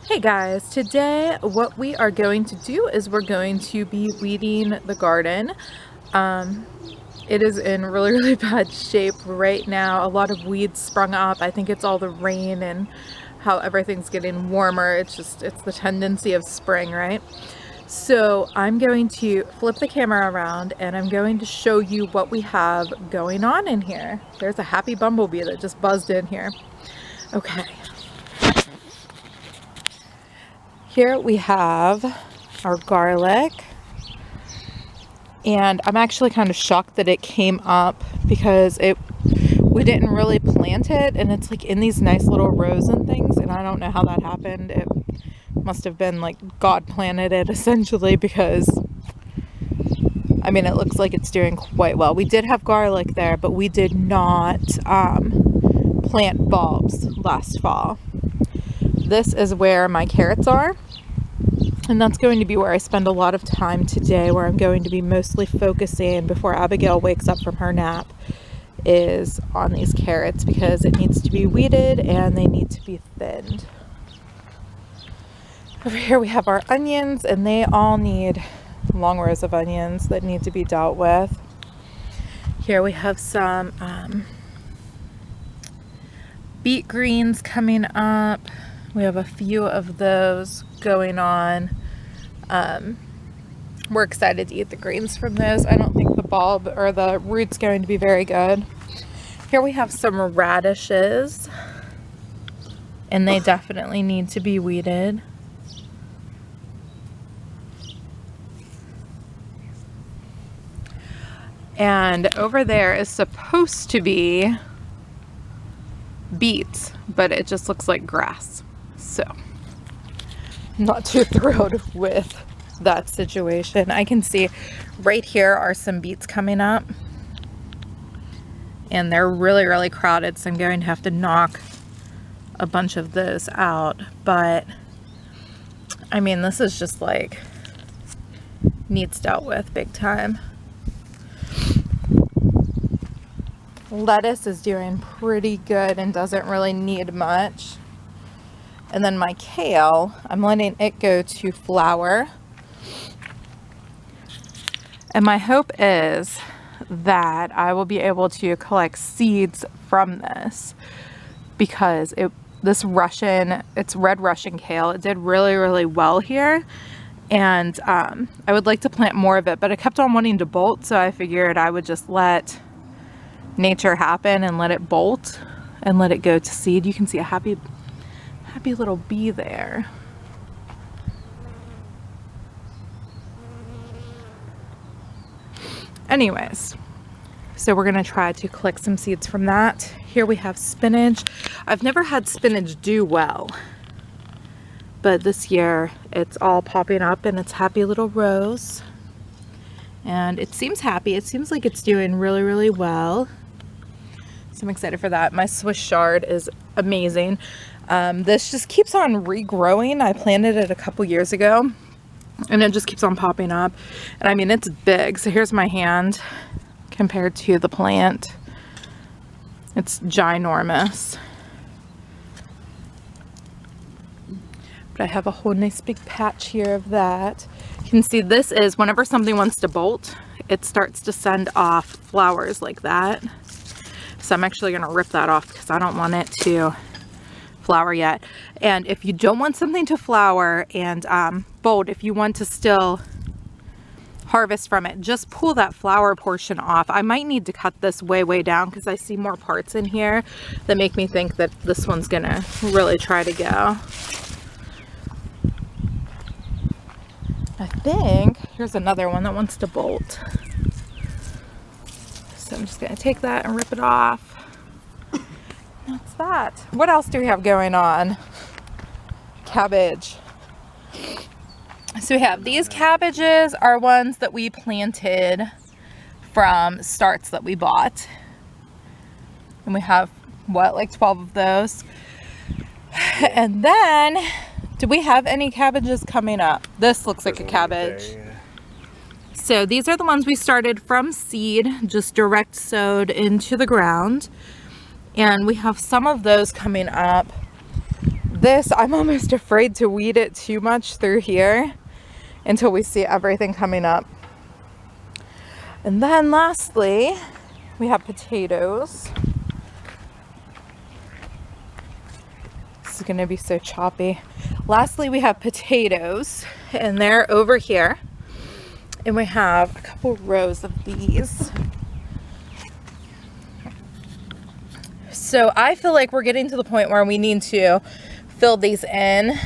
Hey guys, today what we are going to do is we're going to be weeding the garden. It is in really bad shape right now. A lot of weeds sprung up. I think it's all the rain and how everything's getting warmer. It's the tendency of spring, right? So I'm going to flip the camera around and I'm going to show you what we have going on in here. There's a happy bumblebee that just buzzed in here. Okay. Here we have our garlic, and I'm actually kind of shocked that it came up because we didn't really plant it, and it's like in these nice little rows and things, and I don't know how that happened. It must have been like God planted it essentially, because I mean it looks like it's doing quite well. We did have garlic there, but we did not plant bulbs last fall. This is where my carrots are, and that's going to be where I spend a lot of time today, where I'm going to be mostly focusing before Abigail wakes up from her nap, is on these carrots because it needs to be weeded and they need to be thinned. Over here we have our onions, and they all need long rows of onions that need to be dealt with. Here we have some beet greens coming up. We have a few of those going on. We're excited to eat the greens from those. I don't think the bulb or the root's going to be very good. Here we have some radishes, and they definitely need to be weeded. And over there is supposed to be beets, but it just looks like grass. So, not too thrilled with that situation. I can see right here are some beets coming up, and they're really crowded, so I'm going to have to knock a bunch of those out. But I mean, this is just like needs dealt with big time. Lettuce is doing pretty good and doesn't really need much. And then my kale, I'm letting it go to flower. And my hope is that I will be able to collect seeds from this, because it's red Russian kale. It did really well here. And I would like to plant more of it, but it kept on wanting to bolt, so I figured I would just let nature happen and let it bolt and let it go to seed. You can see a happy little bee there. Anyways, so we're gonna try to collect some seeds from that. Here we have spinach. I've never had spinach do well, but this year it's all popping up in its happy little rows, and it seems happy. It seems like it's doing really well. So I'm excited for that. My Swiss chard is amazing. This just keeps on regrowing. I planted it a couple years ago, and it just keeps on popping up. And I mean, it's big. So here's my hand compared to the plant. It's ginormous. But I have a whole nice big patch here of that. You can see this is whenever something wants to bolt, it starts to send off flowers like that. So I'm actually going to rip that off because I don't want it to flower yet. And if you don't want something to flower and bolt, if you want to still harvest from it, just pull that flower portion off. I might need to cut this way down because I see more parts in here that make me think that this one's going to really try to go. I think here's another one that wants to bolt. So I'm just going to take that and rip it off. That's that. What else do we have going on? Cabbage. So we have these cabbages are ones that we planted from starts that we bought. And we have, what, like 12 of those. And then, do we have any cabbages coming up? This looks like a cabbage. So these are the ones we started from seed, just direct sowed into the ground. And we have some of those coming up This, I'm almost afraid to weed it too much through here until we see everything coming up. And then lastly, we have potatoes. This is gonna be so choppy. Lastly, we have potatoes, and they're over here. And we have a couple rows of these. So I feel like we're getting to the point where we need to fill these in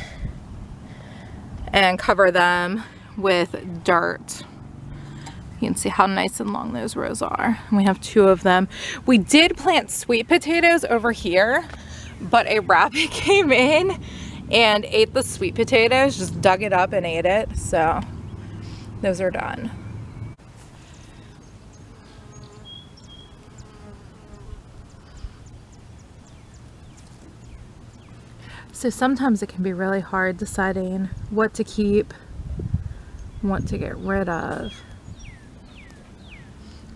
and cover them with dirt. You can see how nice and long those rows are. And we have 2 of them. We did plant sweet potatoes over here, but a rabbit came in and ate the sweet potatoes, just dug it up and ate it. So those are done. So sometimes it can be really hard deciding what to keep, what to get rid of.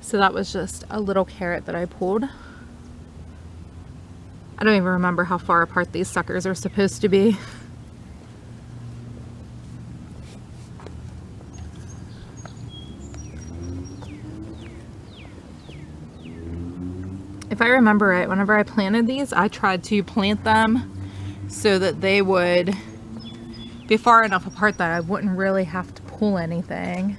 So that was just a little carrot that I pulled. I don't even remember how far apart these suckers are supposed to be. If I remember right, whenever I planted these, I tried to plant them so that they would be far enough apart that I wouldn't really have to pull anything.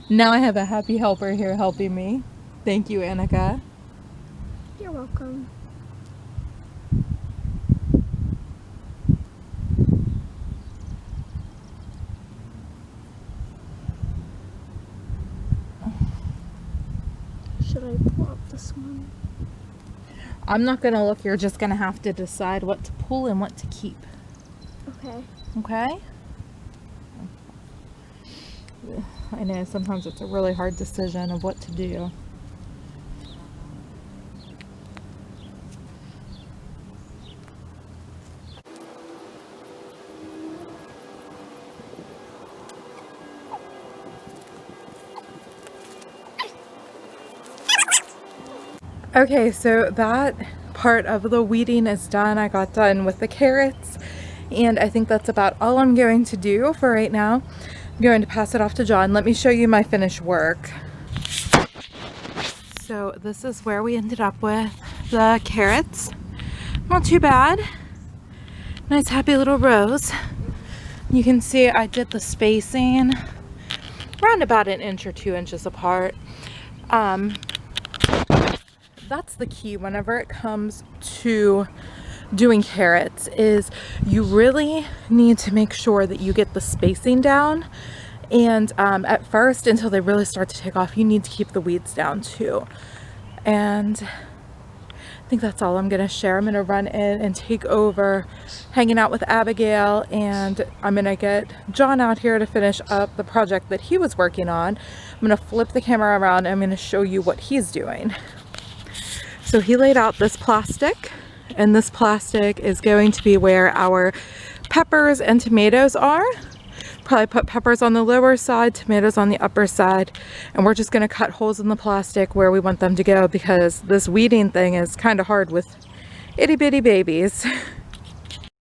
Now I have a happy helper here helping me. Thank you, Annika. You're welcome. Should I pull up this one? I'm not gonna look, you're just gonna have to decide what to pull and what to keep. Okay. Okay? I know sometimes it's a really hard decision of what to do. Okay, so that part of the weeding is done. I got done with the carrots, and I think that's about all I'm going to do for right now. I'm going to pass it off to John. Let me show you my finished work. So this is where we ended up with the carrots. Not too bad. Nice happy little rows. You can see I did the spacing around about 1 inch or 2 inches apart. That's the key whenever it comes to doing carrots, is you really need to make sure that you get the spacing down, and at first, until they really start to take off, you need to keep the weeds down too. And I think that's all I'm gonna share. I'm gonna run in and take over hanging out with Abigail, and I'm gonna get John out here to finish up the project that he was working on. I'm gonna flip the camera around and I'm gonna show you what he's doing. So he laid out this plastic, and this plastic is going to be where our peppers and tomatoes are. Probably put peppers on the lower side, tomatoes on the upper side, and we're just going to cut holes in the plastic where we want them to go, because this weeding thing is kind of hard with itty bitty babies.